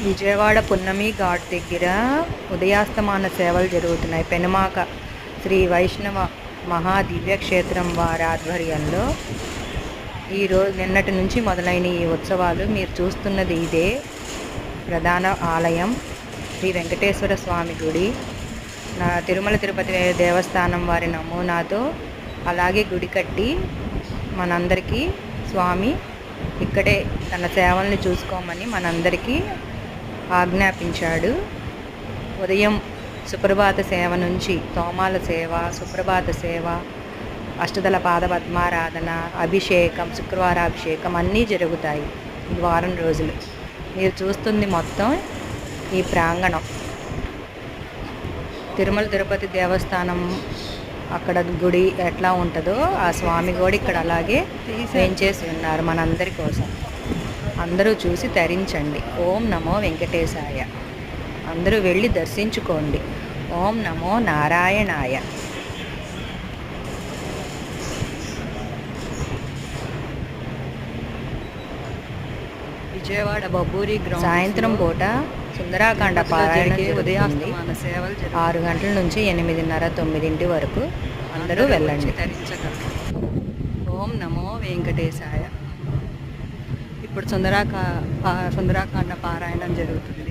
విజయవాడ పున్నమి ఘాట్ దగ్గర ఉదయాస్తమాన సేవలు జరుగుతున్నాయి. పెనుమాక శ్రీ వైష్ణవ మహాదివ్యక్షేత్రం వారి ఆధ్వర్యంలో ఈరోజు నిన్నటి నుంచి మొదలైన ఈ ఉత్సవాలు. మీరు చూస్తున్నది ఇదే ప్రధాన ఆలయం, శ్రీ వెంకటేశ్వర స్వామి గుడి. తిరుమల తిరుపతి దేవస్థానం వారి నమూనాతో అలాగే గుడి కట్టి మనందరికీ స్వామి ఇక్కడే తన సేవల్ని చూసుకోమని మనందరికీ ఆజ్ఞాపించాడు. ఉదయం సుప్రభాత సేవ నుంచి తోమాల సేవ, సుప్రభాత సేవ, అష్టదళ పాద పద్మారాధన, అభిషేకం, శుక్రవారాభిషేకం అన్నీ జరుగుతాయి ఈ వారం రోజులు. మీరు చూస్తుంది మొత్తం ఈ ప్రాంగణం. తిరుమల తిరుపతి దేవస్థానం అక్కడ గుడి ఎట్లా ఉంటుందో ఆ స్వామి కూడా ఇక్కడ అలాగే వేంచేసి ఉన్నారు మనందరి కోసం. అందరూ చూసి తరించండి. ఓం నమో వెంకటేశాయ. అందరూ వెళ్ళి దర్శించుకోండి. ఓం నమో నారాయణాయ. విజయవాడ బొబ్బూరి గ్రౌండ్ సాయంత్రం పూట సుందరాకాండ పారాయణం ఉదయాస్తమాన సేవలు 6 గంటల నుంచి 8:30, 9 వరకు అందరూ వెళ్ళండి. ఓం నమో వెంకటేశాయ. ఇప్పుడు సుందరాకాండ పారాయణం జరుగుతుంది.